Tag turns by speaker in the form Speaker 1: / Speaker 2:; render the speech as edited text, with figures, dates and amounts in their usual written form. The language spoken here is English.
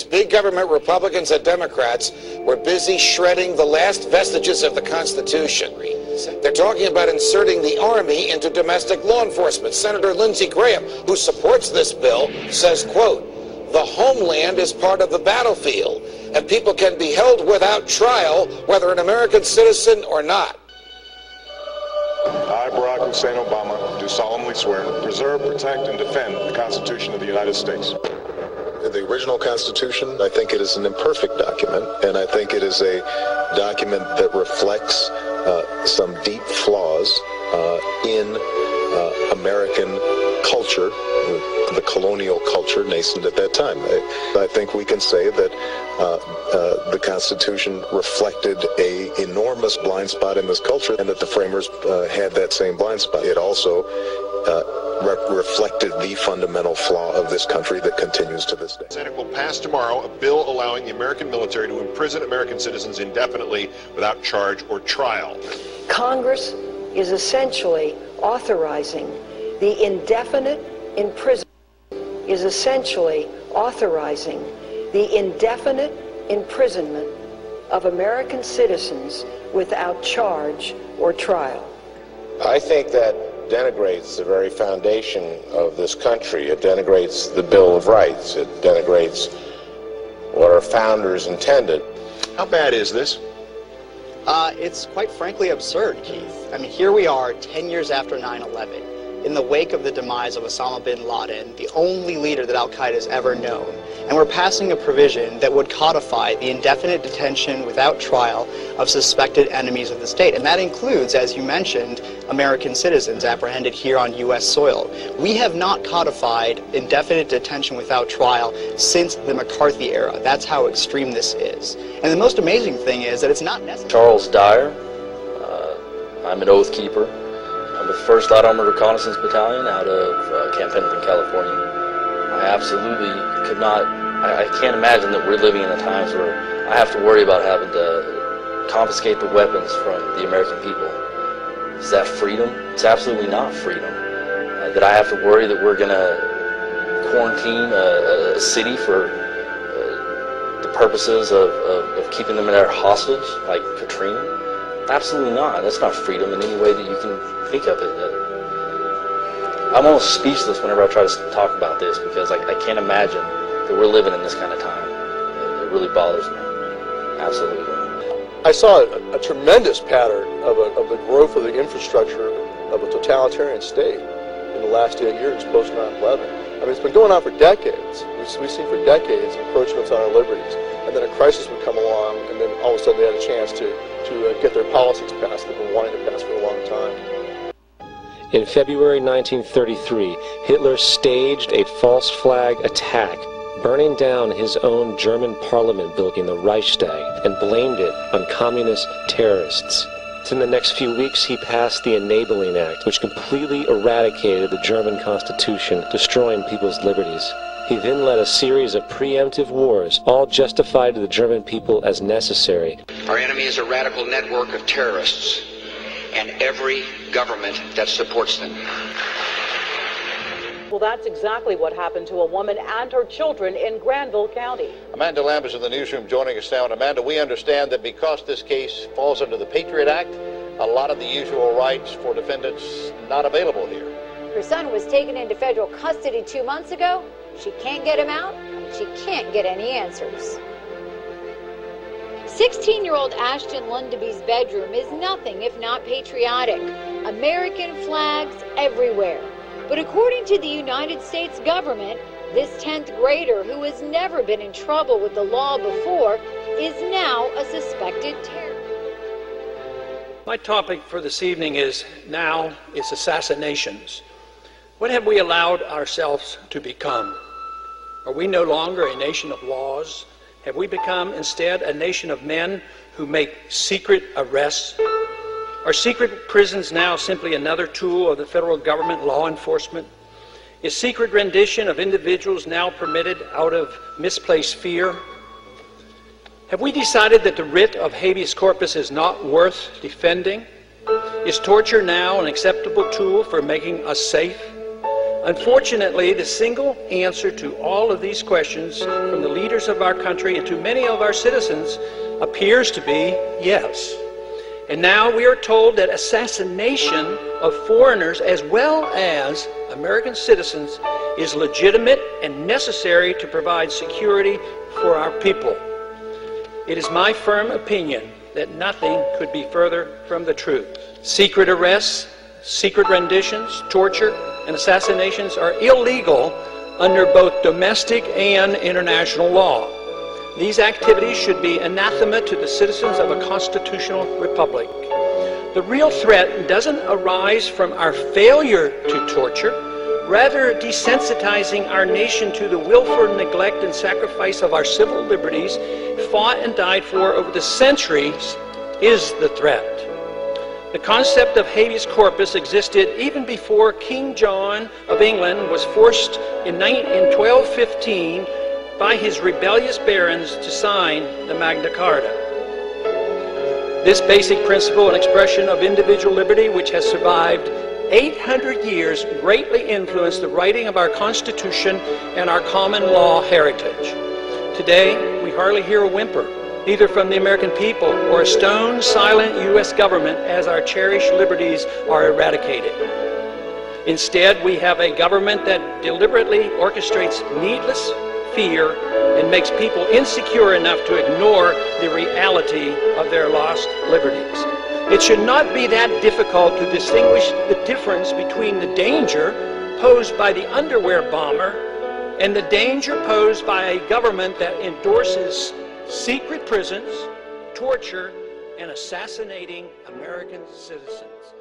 Speaker 1: Big government Republicans and Democrats were busy shredding the last vestiges of the Constitution. They're talking about inserting the Army into domestic law enforcement. Senator Lindsey Graham, who supports this bill, says, quote, "The homeland is part of the battlefield, and people can be held without trial, whether an American citizen or not."
Speaker 2: I, Barack Hussein Obama, do solemnly swear to preserve, protect, and defend the Constitution of the United States.
Speaker 3: The original Constitution, I think it is an imperfect document, and I think it is a document that reflects some deep flaws in American culture, the colonial culture nascent at that time. I think we can say that the Constitution reflected an enormous blind spot in this culture, and that the framers had that same blind spot. It also reflected the fundamental flaw of this country that continues to this day.
Speaker 4: The Senate will pass tomorrow a bill allowing the American military to imprison American citizens indefinitely without charge or trial.
Speaker 5: Congress is essentially authorizing the indefinite imprisonment of American citizens without charge or trial.
Speaker 6: I think that denigrates the very foundation of this country. It denigrates the Bill of Rights. It denigrates what our founders intended.
Speaker 4: How bad is this?
Speaker 7: It's quite frankly absurd, Keith. I mean, here we are 10 years after 9/11, in the wake of the demise of Osama bin Laden, the only leader that Al-Qaeda has ever known, and we're passing a provision that would codify the indefinite detention without trial of suspected enemies of the state. And that includes, as you mentioned, American citizens apprehended here on U.S. soil. We have not codified indefinite detention without trial since the McCarthy era. That's how extreme this is. And the most amazing thing is that it's not necessary.
Speaker 8: Charles Dyer. I'm an oath keeper. I'm with 1st Light Armored Reconnaissance Battalion out of Camp Pendleton, California. I absolutely could not, I can't imagine that we're living in the times where I have to worry about having to confiscate the weapons from the American people. Is that freedom? It's absolutely not freedom. That I have to worry that we're going to quarantine a city for the purposes of keeping them in there hostage, like Katrina? Absolutely not. That's not freedom in any way that you can think of it. I'm almost speechless whenever I try to talk about this, because I can't imagine that we're living in this kind of time. It really bothers me. Absolutely.
Speaker 9: I saw a tremendous pattern of the growth of the infrastructure of a totalitarian state in the last 8 years post 9/11. I mean, it's been going on for decades. We've seen for decades encroachments on our liberties, and then a crisis would come along, and then all of a sudden they had a chance to get their policies passed they've been wanting to pass for a long time.
Speaker 10: In February 1933, Hitler staged a false flag attack, burning down his own German parliament building, the Reichstag, and blamed it on communist terrorists. In the next few weeks, he passed the Enabling Act, which completely eradicated the German Constitution, destroying people's liberties. He then led a series of preemptive wars, all justified to the German people as necessary.
Speaker 11: Our enemy is a radical network of terrorists and every government that supports them.
Speaker 12: Well, that's exactly what happened to a woman and her children in Granville County.
Speaker 13: Amanda Lamb is in the newsroom joining us now. And Amanda, we understand that because this case falls under the Patriot Act, a lot of the usual rights for defendants not available here.
Speaker 14: Her son was taken into federal custody 2 months ago. She can't get him out, and she can't get any answers. 16-year-old Ashton Lundeby's bedroom is nothing if not patriotic. American flags everywhere. But according to the United States government, this 10th grader, who has never been in trouble with the law before, is now a suspected terrorist.
Speaker 15: My topic for this evening is assassinations. What have we allowed ourselves to become? Are we no longer a nation of laws? Have we become instead a nation of men who make secret arrests? Are secret prisons now simply another tool of the federal government law enforcement? Is secret rendition of individuals now permitted out of misplaced fear? Have we decided that the writ of habeas corpus is not worth defending? Is torture now an acceptable tool for making us safe? Unfortunately, the single answer to all of these questions from the leaders of our country and to many of our citizens appears to be yes. And now we are told that assassination of foreigners as well as American citizens is legitimate and necessary to provide security for our people. It is my firm opinion that nothing could be further from the truth. Secret arrests, secret renditions, torture, and assassinations are illegal under both domestic and international law. These activities should be anathema to the citizens of a constitutional republic. The real threat doesn't arise from our failure to torture, rather desensitizing our nation to the willful neglect and sacrifice of our civil liberties fought and died for over the centuries is the threat. The concept of habeas corpus existed even before King John of England was forced in 1215 by his rebellious barons to sign the Magna Carta. This basic principle and expression of individual liberty, which has survived 800 years, greatly influenced the writing of our Constitution and our common law heritage. Today, we hardly hear a whimper, either from the American people or a stone silent U.S. government as our cherished liberties are eradicated. Instead, we have a government that deliberately orchestrates needless fear and makes people insecure enough to ignore the reality of their lost liberties. It should not be that difficult to distinguish the difference between the danger posed by the underwear bomber and the danger posed by a government that endorses secret prisons, torture, and assassinating American citizens.